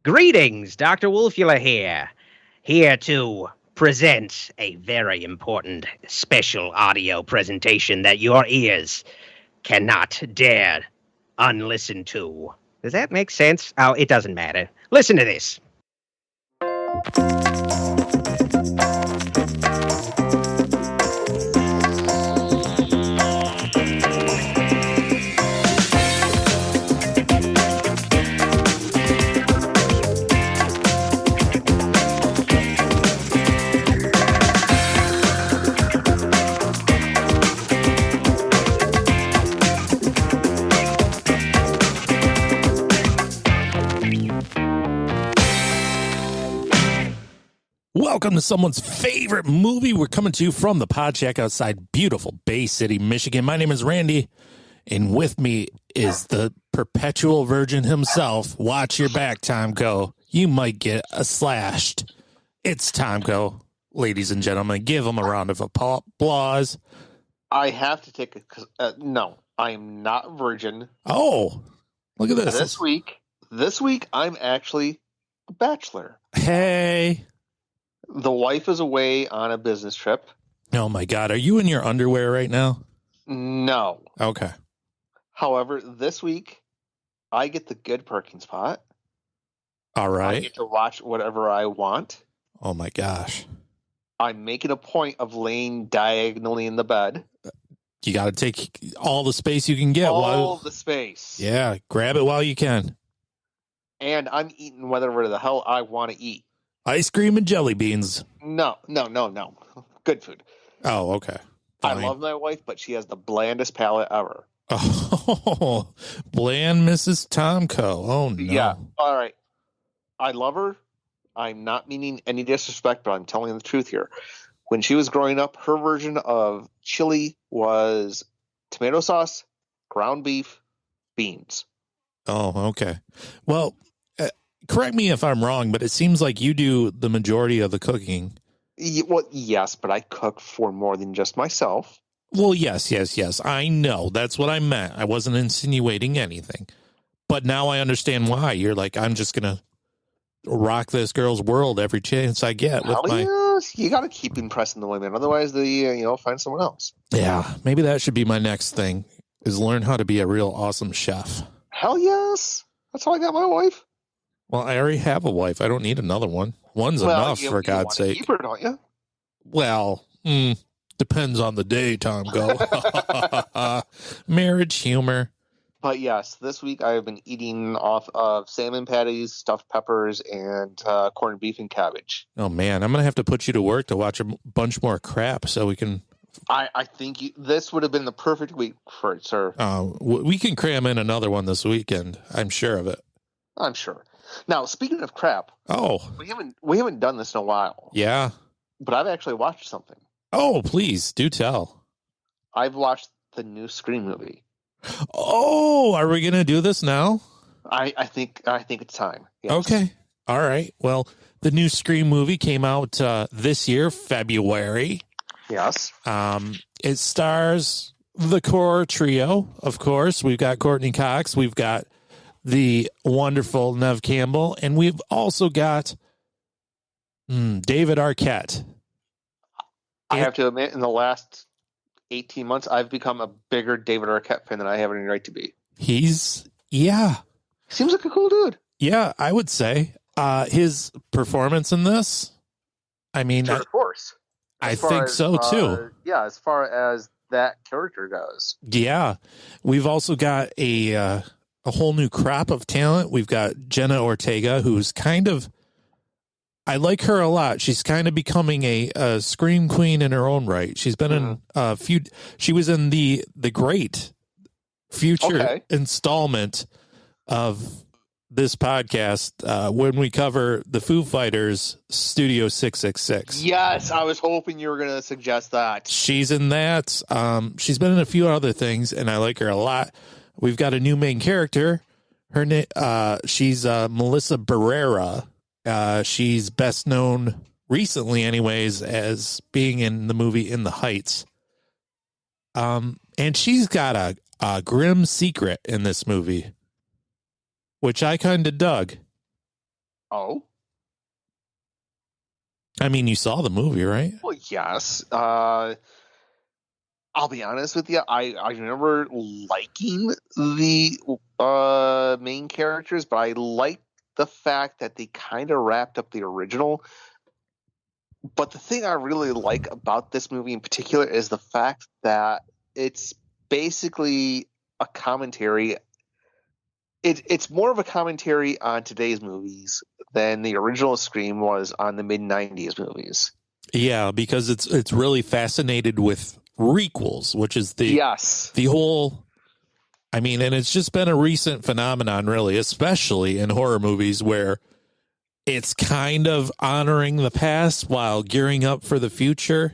Greetings, Dr. Wolfula here to present a very important special audio presentation that your ears cannot dare unlisten to. Does that make sense? Oh, it doesn't matter. Listen to this. Welcome to someone's favorite movie. We're coming to you from the Pod Shack outside beautiful Bay City, Michigan. My name is Randy, and with me is the perpetual virgin himself. Watch your back, Tom Coe. You might get a slashed. It's Tom Coe, ladies and gentlemen. Give him a round of applause. I have to take no, I am not virgin. Oh, look at this. This week, I'm actually a bachelor. Hey. The wife is away on a business trip. Oh, my God. Are you in your underwear right now? No. Okay. However, this week, I get the good parking spot. All right. I get to watch whatever I want. Oh, my gosh. I'm making a point of laying diagonally in the bed. You got to take all the space you can get. All the space. Yeah, grab it while you can. And I'm eating whatever the hell I want to eat. Ice cream and jelly beans. No. Good food. Oh, okay. Fine. I love my wife, but she has the blandest palate ever. Oh, bland Mrs. Tom Coe. Oh, no. Yeah. All right. I love her. I'm not meaning any disrespect, but I'm telling the truth here. When she was growing up, her version of chili was tomato sauce, ground beef, beans. Oh, okay. Well, correct me if I'm wrong, but it seems like you do the majority of the cooking. Well, yes, but I cook for more than just myself. Well, yes. I know. That's what I meant. I wasn't insinuating anything. But now I understand why. You're like, I'm just going to rock this girl's world every chance I get. Yes. You got to keep impressing the women. Otherwise, they find someone else. Yeah, maybe that should be my next thing, is learn how to be a real awesome chef. Hell yes. That's how I got my wife. Well, I already have a wife. I don't need another one. One's enough, for God's sake. Keep her, don't you? Well, depends on the day, Tom Coe. Marriage humor. But yes, this week I have been eating off of salmon patties, stuffed peppers, and corned beef and cabbage. Oh, man. I'm going to have to put you to work to watch a bunch more crap so we can... I think this would have been the perfect week for it, sir. We can cram in another one this weekend. I'm sure of it. I'm sure. Now, speaking of crap, we haven't done this in a while. Yeah, but I've actually watched something. Oh, please do tell. I've watched the new Scream movie. Oh, are we gonna do this now? I think it's time. Yes. Okay, all right. Well, the new Scream movie came out this year, February. Yes. It stars the core trio, of course. We've got Courtney Cox. We've got the wonderful Neve Campbell, and we've also got David Arquette. I have to admit, in the last 18 months, I've become a bigger David Arquette fan than I have any right to be. Seems like a cool dude. Yeah, I would say. His performance in this, I mean, of course. I think so, too. Yeah, as far as that character goes. Yeah. We've also got a whole new crop of talent. We've got Jenna Ortega, who's I like her a lot. She's kind of becoming a scream queen in her own right. She's been in a few. She was in the great future installment of this podcast when we cover the Foo Fighters Studio 666. Yes, I was hoping you were going to suggest that. She's in that. She's been in a few other things, and I like her a lot. We've got a new main character. Her name, she's Melissa Barrera. She's best known recently, anyways, as being in the movie In the Heights. And she's got a grim secret in this movie, which I kind of dug. Oh, I mean, you saw the movie, right? well, yes. I'll be honest with you. I remember liking the main characters, but I liked the fact that they kind of wrapped up the original. But the thing I really like about this movie in particular is the fact that it's basically a commentary. It's more of a commentary on today's movies than the original Scream was on the mid-'90s movies. Yeah, because it's really fascinated with requels, which is the whole. I mean, and it's just been a recent phenomenon, really, especially in horror movies where it's kind of honoring the past while gearing up for the future.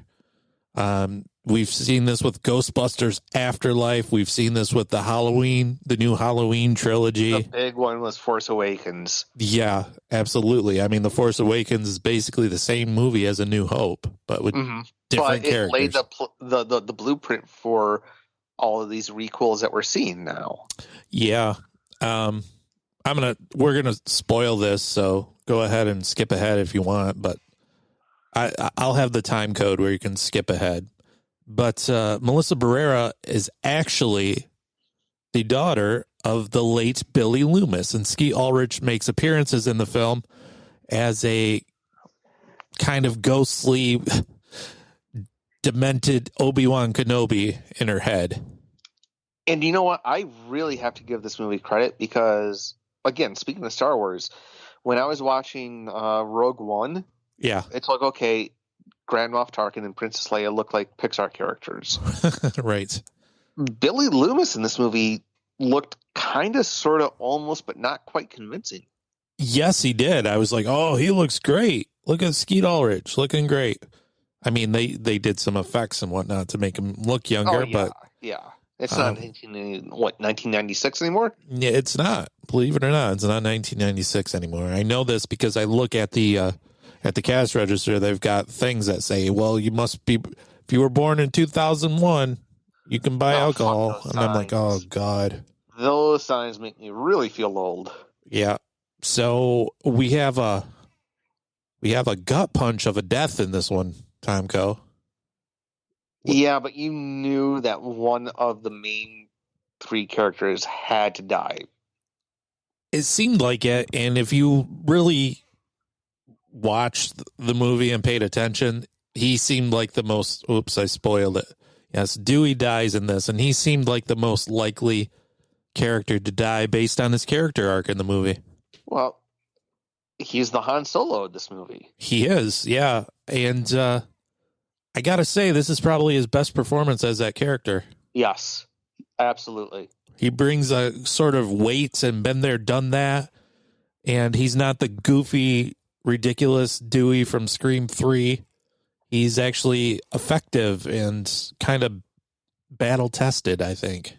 We've seen this with Ghostbusters Afterlife. We've seen this with the new Halloween trilogy. The big one was Force Awakens. Yeah, absolutely. I mean, The Force Awakens is basically the same movie as A New Hope, but with different characters. It laid the blueprint for all of these requels that we're seeing now. Yeah. We're gonna spoil this, so go ahead and skip ahead if you want, but I'll have the time code where you can skip ahead. But Melissa Barrera is actually the daughter of the late Billy Loomis, and Skeet Ulrich makes appearances in the film as a kind of ghostly, demented Obi-Wan Kenobi in her head. And you know what? I really have to give this movie credit because, again, speaking of Star Wars, when I was watching Rogue One, it's like, okay, Grand Moff Tarkin and Princess Leia look like Pixar characters. Right. Billy Loomis in this movie looked kind of, sort of, almost, but not quite convincing. Yes, he did. I was like, oh, he looks great. Look at Skeet Ulrich, looking great. I mean, they did some effects and whatnot to make him look younger, but it's not 1996 anymore. Yeah, it's not. Believe it or not, it's not 1996 anymore. I know this because I look at the cash register. They've got things that say, "Well, you must be if you were born in 2001, you can buy alcohol." And I'm like, "Oh God." Those signs make me really feel old. Yeah. So we have a gut punch of a death in this one, Tom Coe. Yeah, but you knew that one of the main three characters had to die. It seemed like it, and if you really watched the movie and paid attention, he seemed like the most... Oops, I spoiled it. Yes, Dewey dies in this, and he seemed like the most likely character to die based on his character arc in the movie. Well, he's the Han Solo of this movie. He is, yeah. And I gotta say, this is probably his best performance as that character. Yes, absolutely. He brings a sort of weight and been there, done that. And he's not the goofy, ridiculous Dewey from Scream 3. He's actually effective and kind of battle-tested, I think.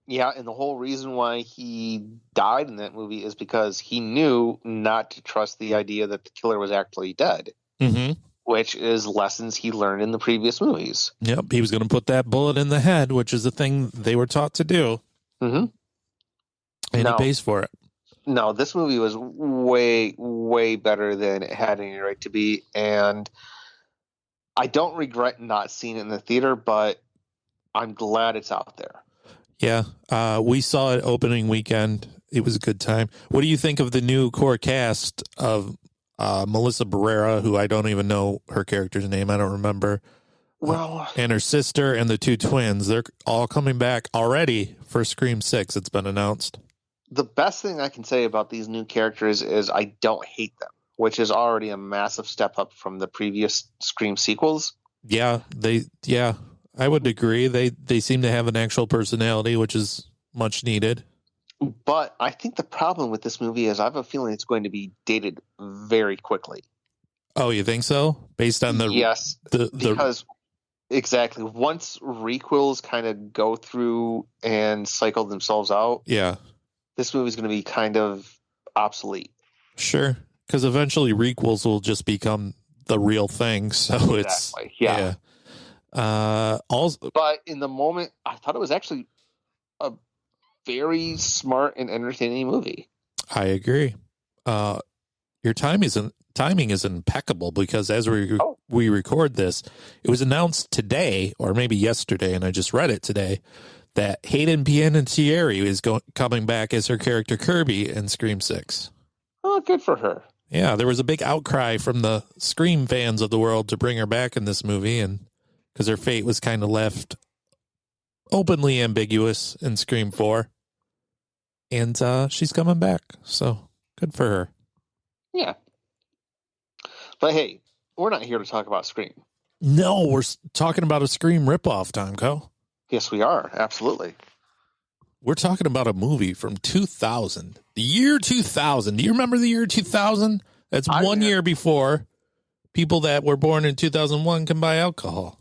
Yeah, and the whole reason why he died in that movie is because he knew not to trust the idea that the killer was actually dead. Mm-hmm. Which is lessons he learned in the previous movies. Yep, he was going to put that bullet in the head, which is the thing they were taught to do. Mm-hmm. And he pays for it. No, this movie was way, way better than it had any right to be. And I don't regret not seeing it in the theater, but I'm glad it's out there. Yeah, we saw it opening weekend. It was a good time. What do you think of the new core cast of Melissa Barrera, who I don't even know her character's name. I don't remember. Well, and her sister and the two twins. They're all coming back already for Scream 6. It's been announced. The best thing I can say about these new characters is I don't hate them, which is already a massive step up from the previous Scream sequels. Yeah, I would agree. They seem to have an actual personality, which is much needed. But I think the problem with this movie is I have a feeling it's going to be dated very quickly. Oh, you think so? Based on the... Yes, because exactly. Once requels kind of go through and cycle themselves out, this movie is going to be kind of obsolete. Sure, because eventually requels will just become the real thing. So exactly. Also, but in the moment, I thought it was actually a very smart and entertaining movie. I agree. Your timing is impeccable because as we record this, it was announced today or maybe yesterday, and I just read it today, that Hayden Panettiere is coming back as her character Kirby in Scream 6. Oh, good for her. Yeah, there was a big outcry from the Scream fans of the world to bring her back in this movie, and because her fate was kind of left openly ambiguous in Scream 4. And she's coming back, so good for her. Yeah. But hey, we're not here to talk about Scream. No, we're talking about a Scream ripoff, Tom Coe. Yes, we are. Absolutely. We're talking about a movie from 2000. The year 2000. Do you remember the year 2000? That's one year before people that were born in 2001 can buy alcohol.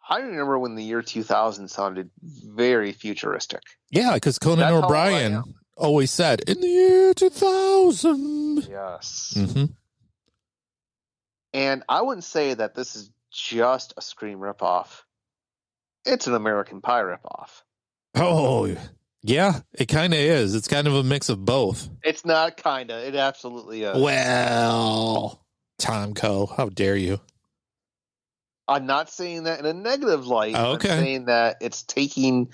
I remember when the year 2000 sounded very futuristic. Yeah, because Conan O'Brien always said, in the year 2000. Yes. Mm-hmm. And I wouldn't say that this is just a Scream ripoff. It's an American Pie ripoff. Oh, yeah, it kind of is. It's kind of a mix of both. It's not kind of. It absolutely is. Well, Tom Coe, how dare you? I'm not saying that in a negative light. Okay. I'm saying that it's taking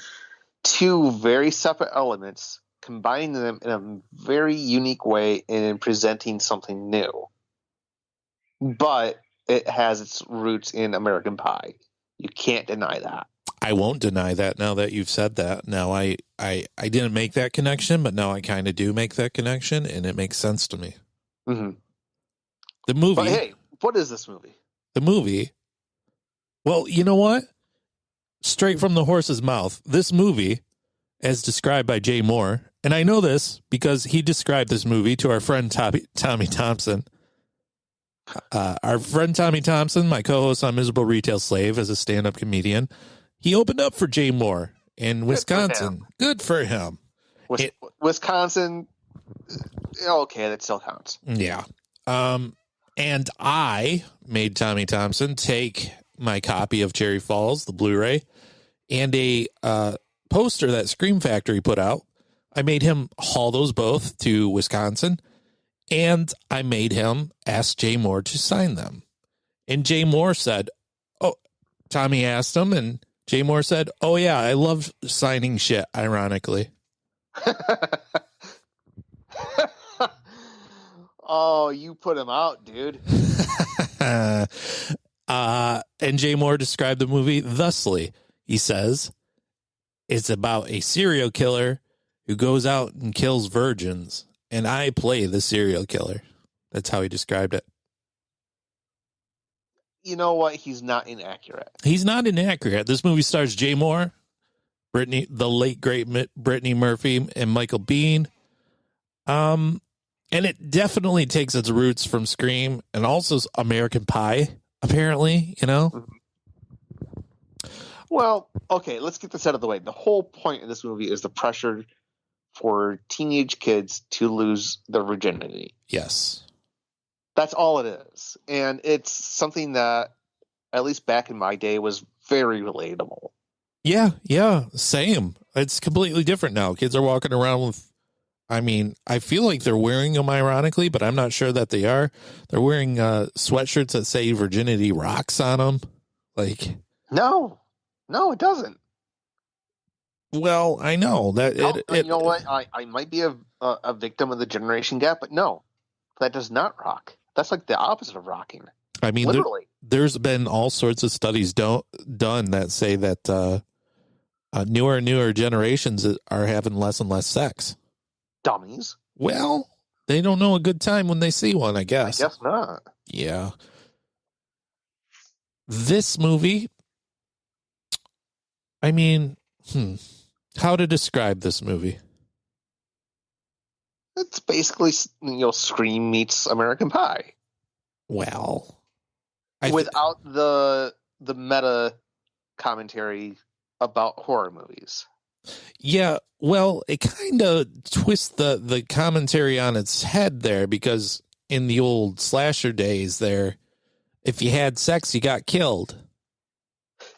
two very separate elements, combining them in a very unique way and presenting something new. But it has its roots in American Pie. You can't deny that. I won't deny that now that you've said that. Now, I didn't make that connection, but now I kind of do make that connection, and it makes sense to me. Mm-hmm. The movie. But hey, what is this movie? The movie. Well, you know what? Straight from the horse's mouth. This movie, as described by Jay Mohr, and I know this because he described this movie to our friend Tommy Thompson. Our friend Tommy Thompson, my co-host on Miserable Retail Slave as a stand-up comedian, he opened up for Jay Mohr in Wisconsin. Good for him. Wisconsin, okay, that still counts. Yeah. And I made Tommy Thompson take my copy of Cherry Falls, the Blu-ray, and a poster that Scream Factory put out. I made him haul those both to Wisconsin, and I made him ask Jay Mohr to sign them. And Jay Mohr said, Tommy asked him, and Jay Mohr said, oh, yeah, I love signing shit, ironically. Oh, you put him out, dude. And Jay Mohr described the movie thusly. He says, it's about a serial killer who goes out and kills virgins, and I play the serial killer. That's how he described it. You know what? He's not inaccurate. He's not inaccurate. This movie stars Jay Mohr, the late great Brittany Murphy, and Michael Biehn. And it definitely takes its roots from Scream and also American Pie, apparently, you know? Well, okay, let's get this out of the way. The whole point of this movie is the pressure for teenage kids to lose their virginity. Yes. That's all it is. And it's something that, at least back in my day, was very relatable. Yeah, same. It's completely different now. Kids are walking around with, I feel like they're wearing them ironically, but I'm not sure that they are. They're wearing sweatshirts that say virginity rocks on them. Like, no, it doesn't. Well, I know that. You know what? I might be a victim of the generation gap, but no, that does not rock. That's like the opposite of rocking. I mean, literally. There's been all sorts of studies done that say that newer and newer generations are having less and less sex. Dummies. Well, they don't know a good time when they see one, I guess. I guess not. Yeah. This movie, how to describe this movie? It's basically, Scream meets American Pie. Well, without the meta commentary about horror movies. Yeah, well, it kind of twists the commentary on its head there, because in the old slasher days there, if you had sex, you got killed.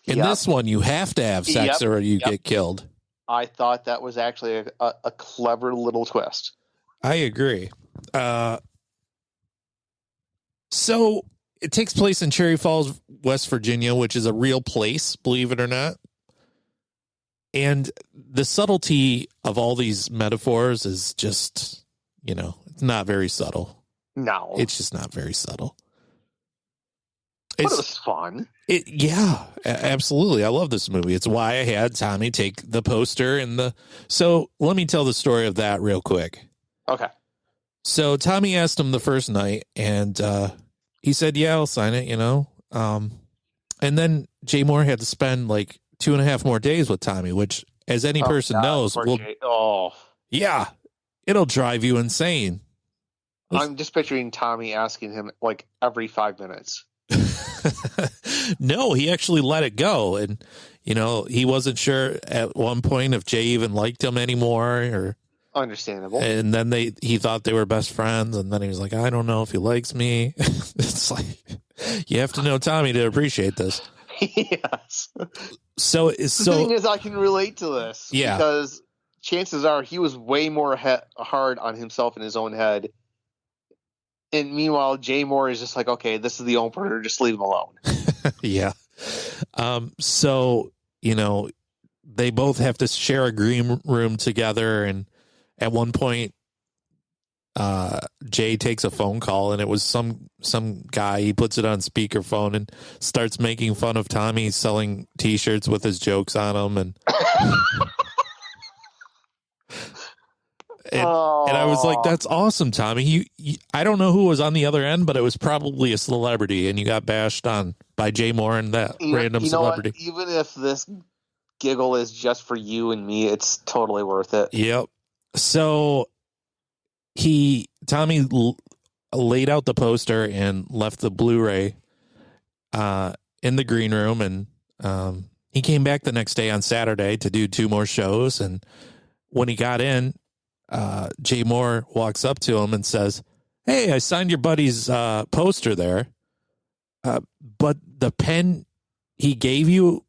In this one, you have to have sex or you get killed. I thought that was actually a clever little twist. I agree. So it takes place in Cherry Falls, West Virginia, which is a real place, believe it or not. And the subtlety of all these metaphors is just, it's not very subtle. No. It's just not very subtle. But it was fun. Yeah, absolutely. I love this movie. It's why I had Tommy take the poster So let me tell the story of that real quick. Okay. So Tommy asked him the first night, and he said, yeah, I'll sign it, And then Jay Mohr had to spend like 2.5 more days with Tommy, which, as any person knows, yeah, it'll drive you insane. I'm just picturing Tommy asking him like every 5 minutes. No, he actually let it go. And, he wasn't sure at one point if Jay even liked him anymore or. Understandable. And then he thought they were best friends. And then he was like, I don't know if he likes me. It's like, you have to know Tommy to appreciate this. Yes. So the thing is, I can relate to this. Yeah. Because chances are he was way more hard on himself in his own head. And meanwhile, Jay Mohr is just like, okay, this is the opener. Just leave him alone. Yeah. So, they both have to share a green room together. And at one point, Jay takes a phone call, and it was some guy. He puts it on speakerphone and starts making fun of Tommy selling T-shirts with his jokes on them. And and I was like, that's awesome, Tommy. I don't know who was on the other end, but it was probably a celebrity, and you got bashed on by Jay Mohr and that random celebrity. Even if this giggle is just for you and me, it's totally worth it. Yep. So Tommy laid out the poster and left the Blu-ray in the green room, and he came back the next day on Saturday to do 2 more shows. And when he got in, Jay Mohr walks up to him and says, hey, I signed your buddy's poster there, but the pen he gave you,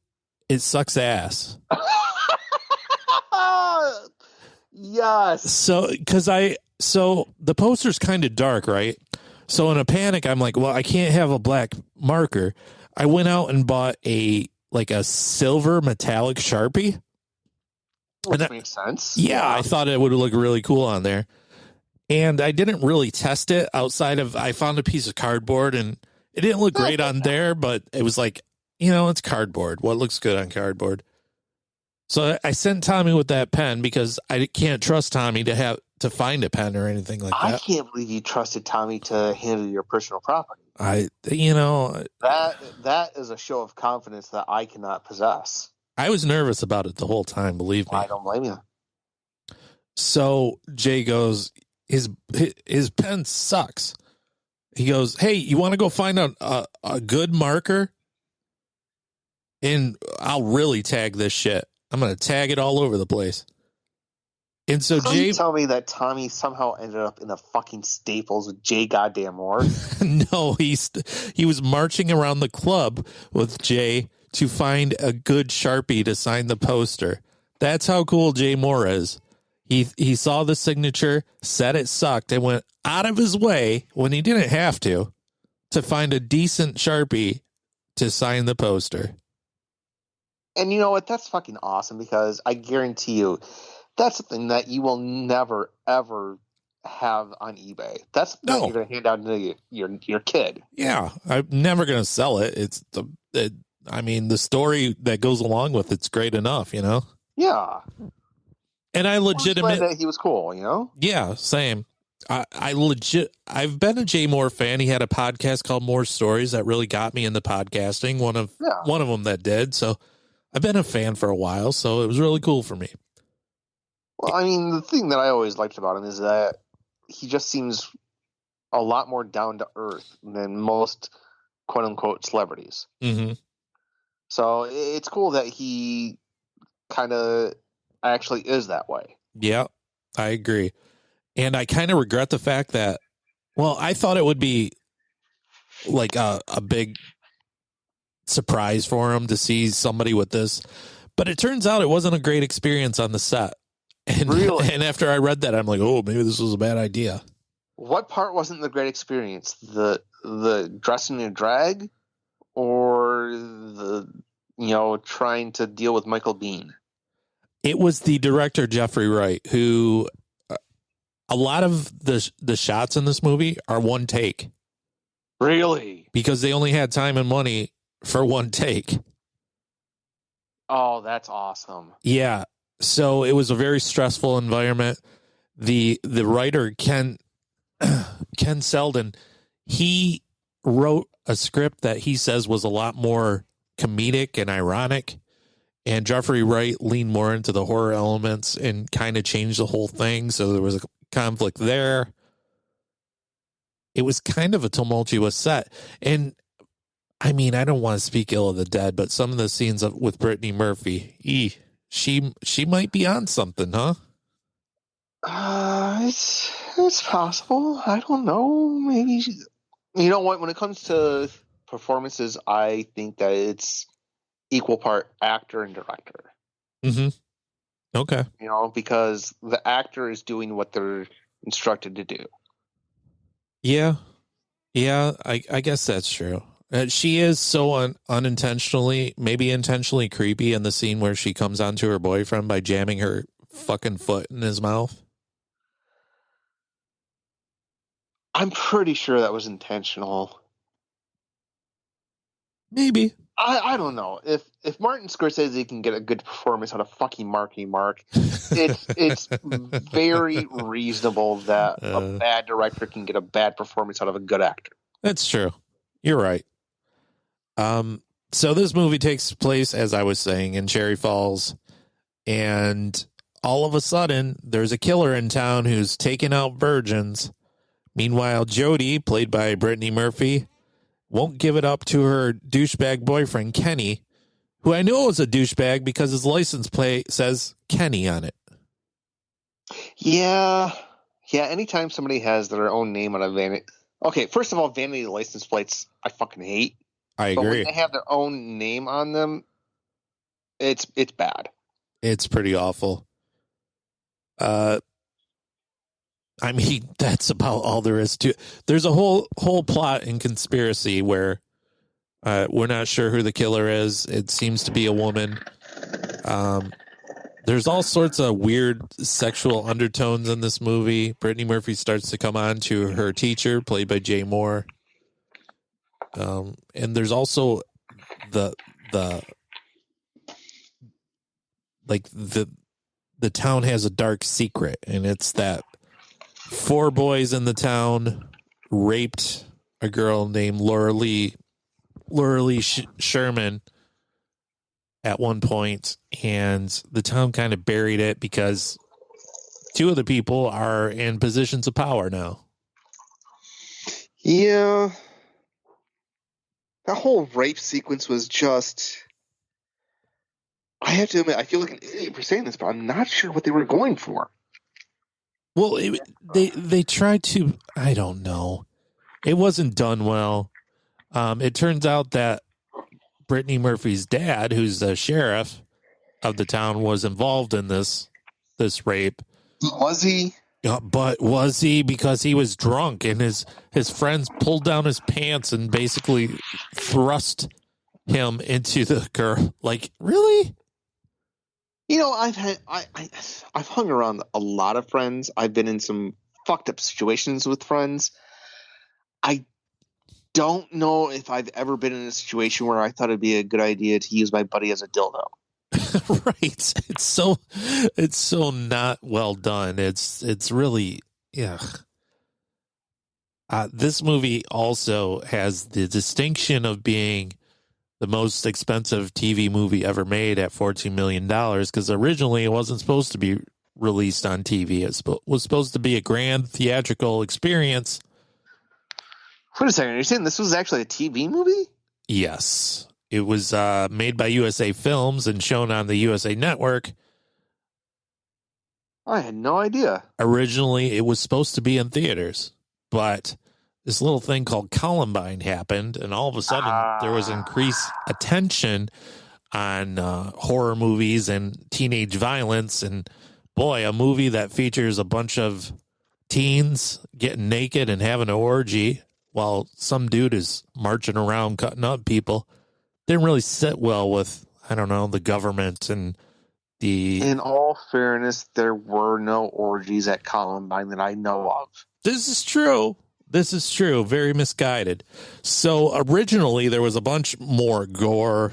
it sucks ass. Yes. So the poster's kind of dark, right? So in a panic, I'm like, well, I can't have a black marker. I went out and bought a silver metallic Sharpie. Which makes sense. Yeah, I thought it would look really cool on there. And I didn't really test it outside of, I found a piece of cardboard, and it didn't look great on there, but it was like, it's cardboard. What looks good on cardboard? So I sent Tommy with that pen because I can't trust Tommy to find a pen or anything like that. I can't believe you trusted Tommy to handle your personal property. That is a show of confidence that I cannot possess. I was nervous about it the whole time, believe me. I don't blame you. So Jay goes, his pen sucks. He goes, hey, you want to go find a good marker? And I'll really tag this shit. I'm going to tag it all over the place. And so Jay, you tell me that Tommy somehow ended up in the fucking Staples with Jay goddamn Mohr? No, he was marching around the club with Jay to find a good Sharpie to sign the poster. That's how cool Jay Mohr is. He saw the signature, said it sucked, and went out of his way when he didn't have to find a decent Sharpie to sign the poster. And you know what? That's fucking awesome, because I guarantee you that's something that you will never, ever have on eBay. That's what you're going to hand out to your kid. Yeah, I'm never going to sell it. It's the story that goes along with it's great enough, Yeah. And I legitimately, he was cool, Yeah, same. I've been a Jay Mohr fan. He had a podcast called More Stories that really got me into podcasting. One of them that did. So I've been a fan for a while, so it was really cool for me. Well, I mean, the thing that I always liked about him is that he just seems a lot more down to earth than most quote unquote celebrities. Mm-hmm. So it's cool that he kind of actually is that way. Yeah, I agree. And I kind of regret the fact that, well, I thought it would be like a big surprise for him to see somebody with this, but it turns out it wasn't a great experience on the set. And, really? And after I read that, I'm like, oh, maybe this was a bad idea. what part wasn't the great experience? The dressing in drag, or the trying to deal with Michael Biehn? It was the director, Jeffrey Wright, who a lot of the shots in this movie are one take. Really? Because they only had time and money for one take. Oh, that's awesome. Yeah. So it was a very stressful environment. The writer, Ken Selden, he wrote a script that he says was a lot more comedic and ironic. And Jeffrey Wright leaned more into the horror elements and kind of changed the whole thing. So there was a conflict there. It was kind of a tumultuous set. And I mean, I don't want to speak ill of the dead, but some of the scenes with Brittany Murphy, she might be on something, huh? It's possible. I don't know. Maybe. You know what? When it comes to performances, I think that it's equal part actor and director. Mm-hmm. Okay. Because the actor is doing what they're instructed to do. Yeah. Yeah, I guess that's true. She is so unintentionally, maybe intentionally creepy in the scene where she comes onto her boyfriend by jamming her fucking foot in his mouth. I'm pretty sure that was intentional. Maybe. I don't know. If Martin Scorsese can get a good performance out of fucking Marky Mark, it's very reasonable that a bad director can get a bad performance out of a good actor. That's true. You're right. So this movie takes place, as I was saying, in Cherry Falls, and all of a sudden there's a killer in town who's taking out virgins. Meanwhile, Jody, played by Brittany Murphy, won't give it up to her douchebag boyfriend, Kenny, who I know is a douchebag because his license plate says Kenny on it. Yeah. Anytime somebody has their own name on a vanity. Okay, first of all, vanity license plates I fucking hate. I agree. But when they have their own name on them, it's bad. It's pretty awful. I mean, that's about all there is to it. There's a whole plot and conspiracy where we're not sure who the killer is. It seems to be a woman. There's all sorts of weird sexual undertones in this movie. Brittany Murphy starts to come on to her teacher, played by Jay Mohr. And there's also the town has a dark secret, and it's that 4 boys in the town raped a girl named Laura Lee Sherman at one point, and the town kind of buried it because 2 of the people are in positions of power now. Yeah. That whole rape sequence was just... I have to admit, I feel like an idiot for saying this, but I'm not sure what they were going for. Well, they tried to, I don't know. It wasn't done well. It turns out that Brittany Murphy's dad, who's the sheriff of the town, was involved in this rape. Was he? But was he? Because he was drunk and his friends pulled down his pants and basically thrust him into the girl. Like, really? I've hung around a lot of friends. I've been in some fucked up situations with friends. I don't know if I've ever been in a situation where I thought it'd be a good idea to use my buddy as a dildo. Right. It's so not well done. It's really, yeah. This movie also has the distinction of being the most expensive TV movie ever made at $14 million, because originally it wasn't supposed to be released on TV. It was supposed to be a grand theatrical experience. Wait a second. Are you saying this was actually a TV movie? Yes. It was made by USA Films and shown on the USA Network. I had no idea. Originally, it was supposed to be in theaters, but this little thing called Columbine happened, and all of a sudden there was increased attention on horror movies and teenage violence. And boy, a movie that features a bunch of teens getting naked and having an orgy while some dude is marching around cutting up people didn't really sit well with, I don't know, the government and the... In all fairness, there were no orgies at Columbine that I know of. This is true. This is true. Very misguided. So originally there was a bunch more gore,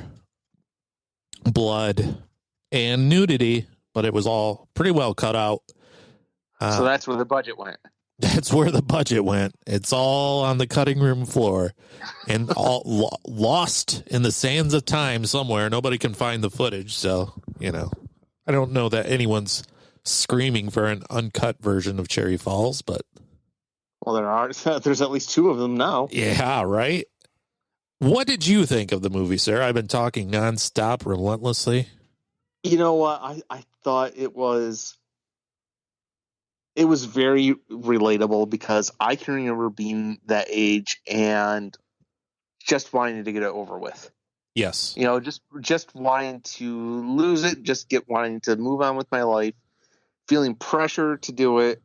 blood, and nudity, but it was all pretty well cut out. So that's where the budget went. That's where the budget went. It's all on the cutting room floor and all lost in the sands of time somewhere. Nobody can find the footage. So, you know, I don't know that anyone's screaming for an uncut version of Cherry Falls, but. Well, there's at least 2 of them now. Yeah, right. What did you think of the movie, sir? I've been talking nonstop, relentlessly. You know what? I thought it was very relatable because I can remember being that age and just wanting to get it over with. Yes. You know, just wanting to lose it, wanting to move on with my life, feeling pressure to do it,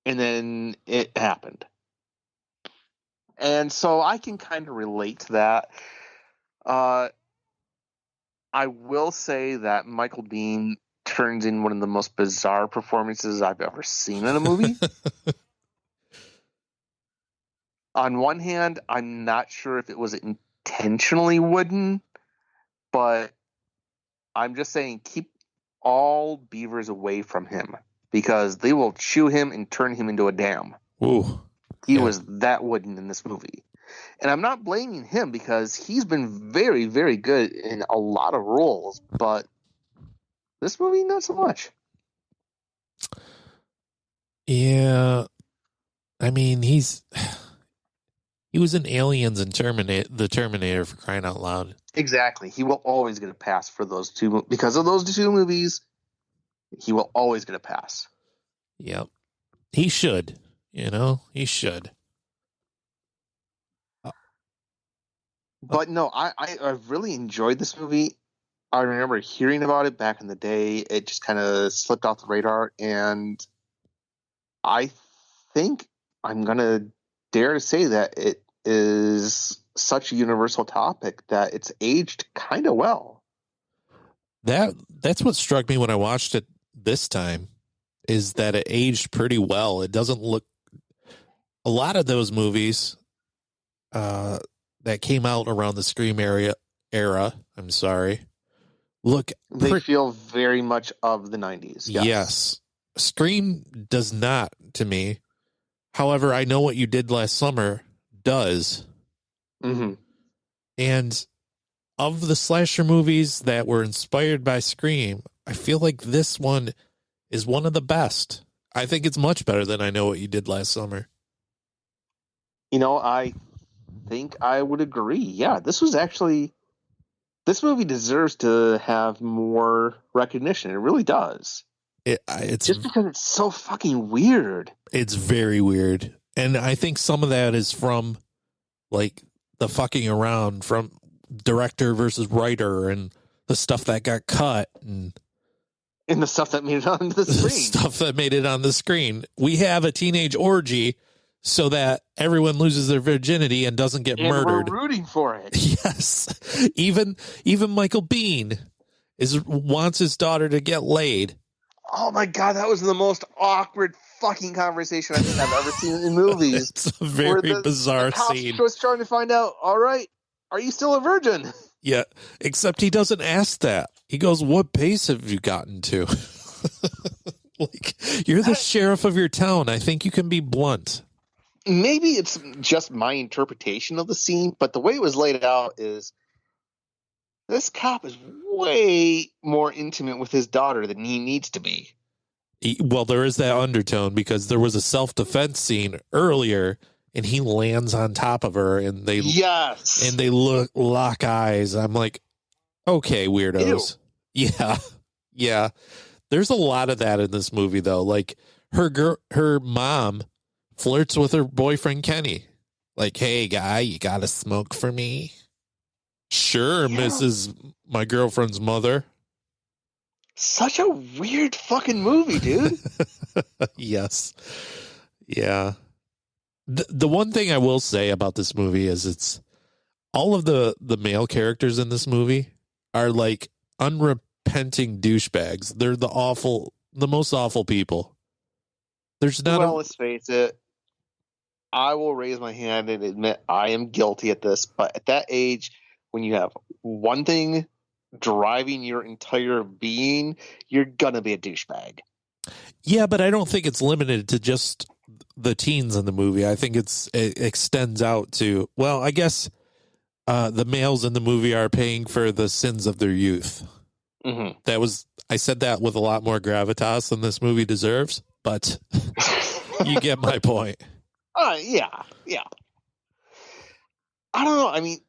and then it happened. And so I can kind of relate to that. I will say that Michael Biehn turns in one of the most bizarre performances I've ever seen in a movie. On one hand, I'm not sure if it was intentionally wooden, but I'm just saying keep all beavers away from him because they will chew him and turn him into a dam. Ooh. He was that wooden in this movie. And I'm not blaming him because he's been very, very good in a lot of roles, but this movie, not so much. Yeah. I mean, he was in Aliens and the Terminator, for crying out loud. Exactly. He will always get a pass for those 2. Because of those 2 movies, he will always get a pass. Yep. He should. You know, he should. But no, I really enjoyed this movie. I remember hearing about it back in the day. It just kind of slipped off the radar. And I think I'm going to dare to say that it is such a universal topic that it's aged kind of well. That's what struck me when I watched it this time, is that it aged pretty well. It doesn't look... A lot of those movies that came out around the Scream era, I'm sorry, they feel very much of the 90s. Yes. Scream does not, to me. However, I Know What You Did Last Summer does. Mm-hmm. And of the slasher movies that were inspired by Scream, I feel like this one is one of the best. I think it's much better than I Know What You Did Last Summer. You know, I think I would agree. Yeah, this movie deserves to have more recognition. It really does. It's just because it's so fucking weird. It's very weird. And I think some of that is from like the fucking around from director versus writer and the stuff that got cut and the stuff that made it onto the screen. The stuff that made it on the screen. We have a teenage orgy so that everyone loses their virginity and doesn't get murdered. We're rooting for it. Yes. Even Michael Biehn wants his daughter to get laid. Oh my God, that was the most awkward fucking conversation I think I've ever seen in movies. It's a very bizarre scene. The was trying to find out, all right, are you still a virgin? Yeah, except he doesn't ask that. He goes, what pace have you gotten to? Like, you're the sheriff of your town. I think you can be blunt. Maybe it's just my interpretation of the scene, but the way it was laid out is this cop is way more intimate with his daughter than he needs to be. Well, there is that undertone because there was a self-defense scene earlier and he lands on top of her and they lock eyes. I'm like, okay, weirdos. Ew. Yeah. There's a lot of that in this movie though. Like her mom flirts with her boyfriend Kenny. Like, hey guy, you got to smoke for me? Sure, yeah. Mrs. My girlfriend's mother. Such a weird fucking movie, dude. Yes. Yeah. The one thing I will say about this movie is it's all of the male characters in this movie are like unrepenting douchebags. They're the most awful people. There's not Well, let's face it. I will raise my hand and admit I am guilty at this, but at that age, when you have one thing driving your entire being, you're gonna be a douchebag. Yeah, but I don't think it's limited to just the teens in the movie. I think it extends out to, well, I guess the males in the movie are paying for the sins of their youth. Mm-hmm. I said that with a lot more gravitas than this movie deserves, but you get my point. Yeah. I don't know. I mean,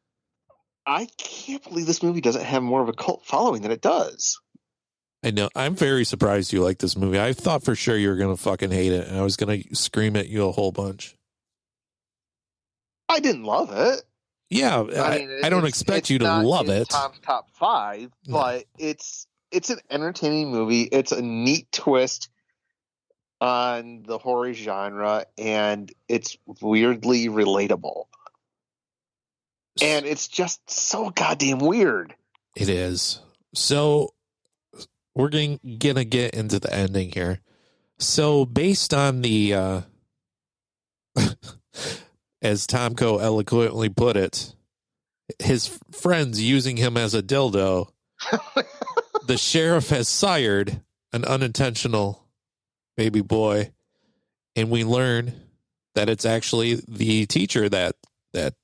I can't believe this movie doesn't have more of a cult following than it does. I know. I'm very surprised you like this movie. I thought for sure you were going to fucking hate it, and I was going to scream at you a whole bunch. I didn't love it. Yeah, I don't expect you to love it. Tom's top 5, but it's an entertaining movie. It's a neat twist on the horror genre, and it's weirdly relatable. And it's just so goddamn weird. It is. So we're gonna get into the ending here. So based on the as Tom Coe eloquently put it, his friends using him as a dildo, the sheriff has sired an unintentional baby boy, and we learn that it's actually the teacher that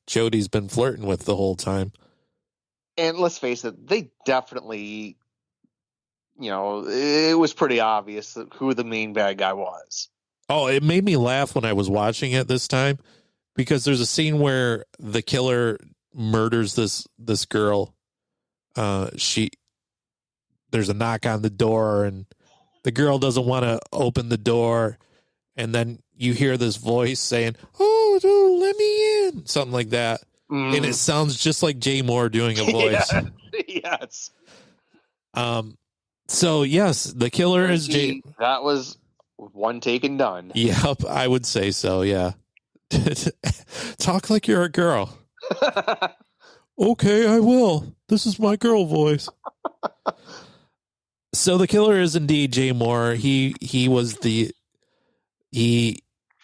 Jody's been flirting with the whole time. And let's face it, they definitely, it was pretty obvious who the main bad guy was. Oh, it made me laugh when I was watching it this time, because there's a scene where the killer murders this girl. There's a knock on the door, and the girl doesn't want to open the door, and then you hear this voice saying, "Oh, no, let me in," something like that, and it sounds just like Jay Mohr doing a voice. Yes. So yes, the killer is Jay. That was one take and done. Yep, I would say so. Yeah. Talk like you're a girl. Okay, I will. This is my girl voice. So the killer is indeed Jay Mohr. He was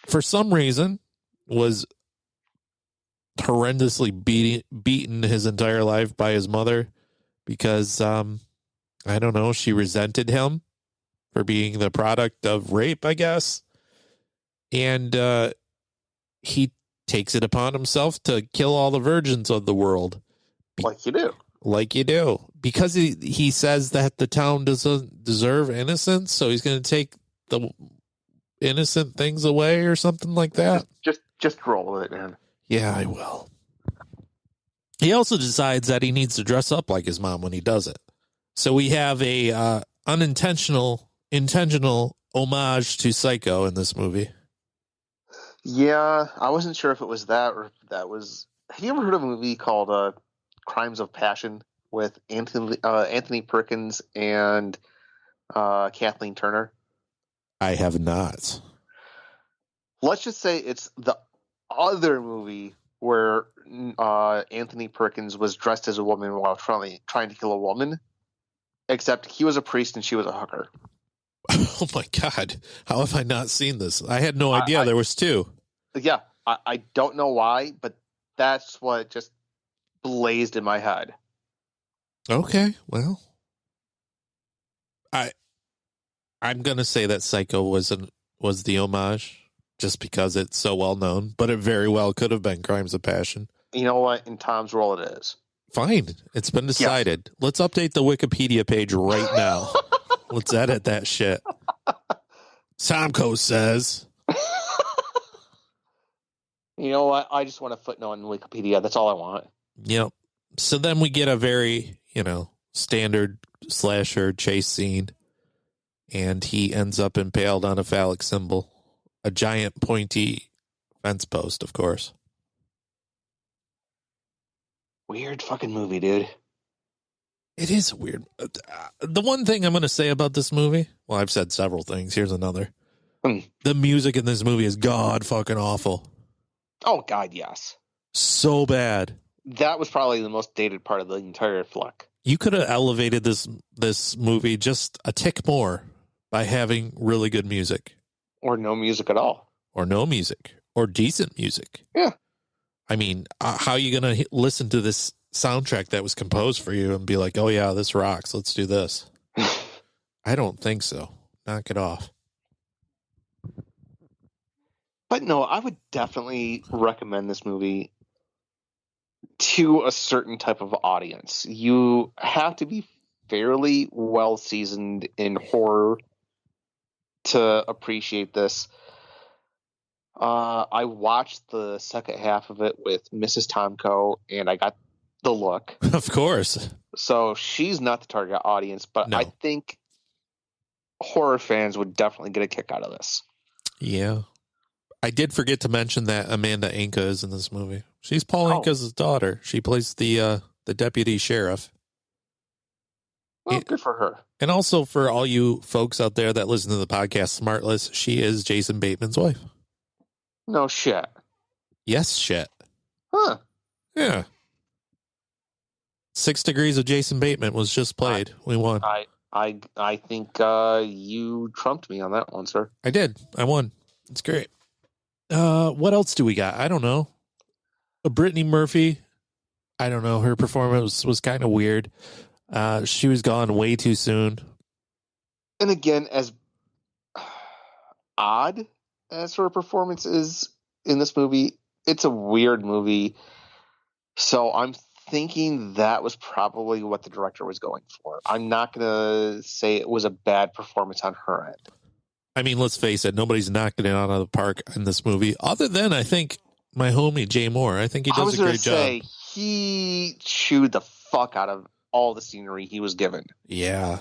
for some reason was horrendously beaten his entire life by his mother because I don't know, she resented him for being the product of rape, I guess. And he takes it upon himself to kill all the virgins of the world. Like you do. Like you do. Because he says that the town doesn't deserve innocence, so he's going to take the innocent things away or something like that. Just roll with it, man. Yeah, I will. He also decides that he needs to dress up like his mom when he does it. So we have a intentional homage to Psycho in this movie. Yeah, I wasn't sure if it was that or if that was. Have you ever heard of a movie called Crimes of Passion with Anthony Perkins and Kathleen Turner? I have not. Let's just say it's the other movie where Anthony Perkins was dressed as a woman while trying to kill a woman, except he was a priest and she was a hooker. Oh my God. How have I not seen this? I had no idea there was two. Yeah. I don't know why, but that's what just blazed in my head. Okay. Well, I'm going to say that Psycho was the homage just because it's so well known, but it very well could have been Crimes of Passion. You know what? In Tom's role, it is. Fine. It's been decided. Yes. Let's update the Wikipedia page right now. Let's edit that shit. Tom Coe says. You know what? I just want a footnote on Wikipedia. That's all I want. Yep. So then we get a very, standard slasher chase scene. And he ends up impaled on a phallic symbol. A giant pointy fence post, of course. Weird fucking movie, dude. It is weird. The one thing I'm going to say about this movie, well, I've said several things. Here's another. The music in this movie is god fucking awful. Oh, God, yes. So bad. That was probably the most dated part of the entire flick. You could have elevated this movie just a tick more by having really good music. Or no music at all. Or no music. Or decent music. Yeah. I mean, how are you going to listen to this soundtrack that was composed for you and be like, oh, yeah, this rocks. Let's do this. I don't think so. Knock it off. But no, I would definitely recommend this movie to a certain type of audience. You have to be fairly well seasoned in horror to appreciate this. I watched the second half of it with Mrs. Tom Coe, and I got the look. Of course. So she's not the target audience, but No. I think horror fans would definitely get a kick out of this. Yeah. I did forget to mention that Amanda Inca is in this movie. She's Paul Inca's daughter. She plays the deputy sheriff. Well, good for her. And also for all you folks out there that listen to the podcast Smartless, she is Jason Bateman's wife. No shit. Yes, shit. Huh. Yeah. 6 Degrees of Jason Bateman was just played. We won. I think you trumped me on that one, sir. I did. I won. It's great. What else do we got? I don't know. Brittany Murphy. I don't know. Her performance was kind of weird. She was gone way too soon. And again, as odd as her performance is in this movie, it's a weird movie. So I'm thinking that was probably what the director was going for. I'm not going to say it was a bad performance on her end. I mean, let's face it. Nobody's knocking it out of the park in this movie, other than, I think, my homie, Jay Mohr. I think he does a great job. He chewed the fuck out of all the scenery he was given. Yeah.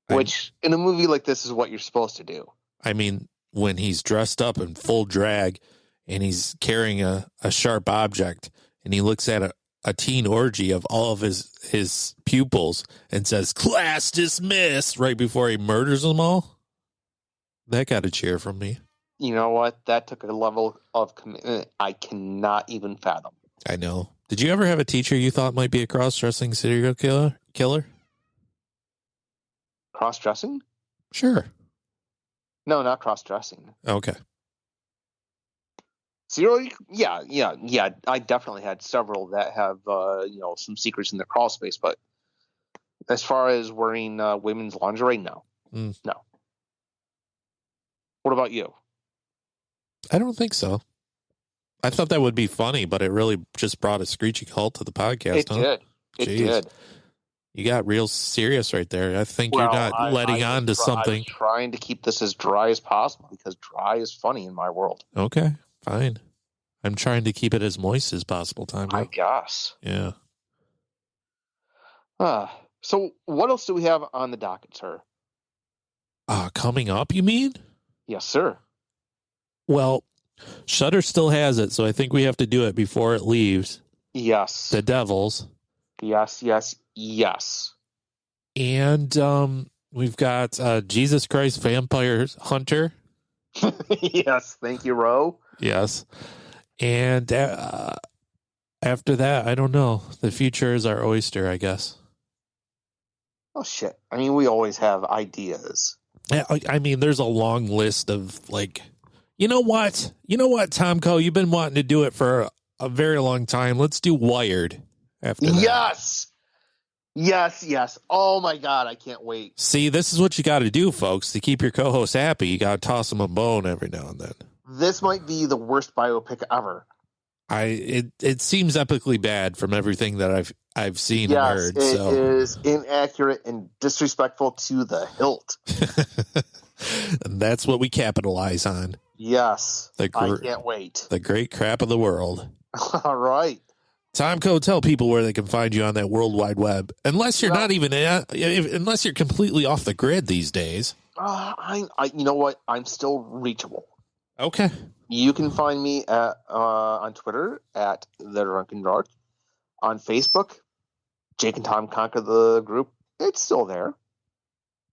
Which, in a movie like this, is what you're supposed to do. I mean, when he's dressed up in full drag and he's carrying a sharp object and he looks at a teen orgy of all of his pupils and says, "Class dismissed," right before he murders them all, that got a cheer from me. You know what? That took a level of commitment I cannot even fathom. I know. Did you ever have a teacher you thought might be a cross-dressing serial killer? Cross-dressing? Sure. No, not cross-dressing. Okay. Serial? Yeah. I definitely had several that have, some secrets in their crawl space. But as far as wearing women's lingerie, no. No. What about you? I don't think so. I thought that would be funny, but it really just brought a screeching halt to the podcast. It did. You got real serious right there. I think you're not letting on to something. I'm trying to keep this as dry as possible because dry is funny in my world. Okay, fine. I'm trying to keep it as moist as possible, Tom. I guess. Yeah. So what else do we have on the docket, sir? Coming up, you mean? Yes, sir. Well, Shudder still has it, so I think we have to do it before it leaves. Yes. The Devils. Yes. And we've got Jesus Christ Vampire Hunter. Yes, thank you, Ro. Yes. And after that, I don't know. The future is our oyster, I guess. Oh, shit. I mean, we always have ideas. I mean, there's a long list of, like, you know what, Tom Coe, you've been wanting to do it for a very long time. Let's do Wired after that. Yes. Oh, my God, I can't wait. See, this is what you got to do, folks. To keep your co-host happy, you got to toss them a bone every now and then. This might be the worst biopic ever. It seems epically bad from everything that I've seen and heard. Yes, it is inaccurate and disrespectful to the hilt. And that's what we capitalize on. Yes, I can't wait. The great crap of the world. All right. Tom Coe, tell people where they can find you on that World Wide Web. Unless you're unless you're completely off the grid these days. You know what? I'm still reachable. Okay. You can find me on Twitter at The Drunken Dork. On Facebook, Jake and Tom Conquer the group. It's still there.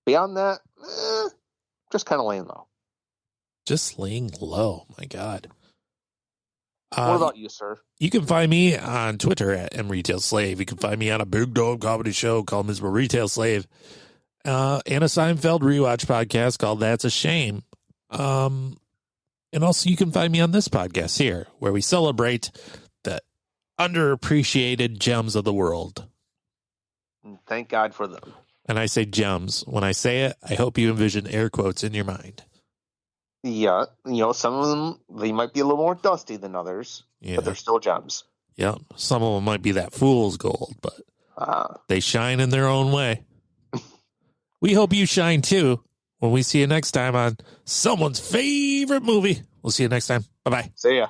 Beyond that, just kind of laying low. Just laying low. My God. What about you, sir? You can find me on Twitter at mretailslave. You can find me on a Big Dog comedy show called Mr. Retail Slave. And a Seinfeld rewatch podcast called That's a Shame. And also you can find me on this podcast here, where we celebrate the underappreciated gems of the world. Thank God for them. And I say gems. When I say it, I hope you envision air quotes in your mind. Yeah, some of them, they might be a little more dusty than others, Yeah. but they're still gems. Yep. Some of them might be that fool's gold, but they shine in their own way. We hope you shine too when we see you next time on someone's favorite movie. We'll see you next time. Bye-bye. See ya.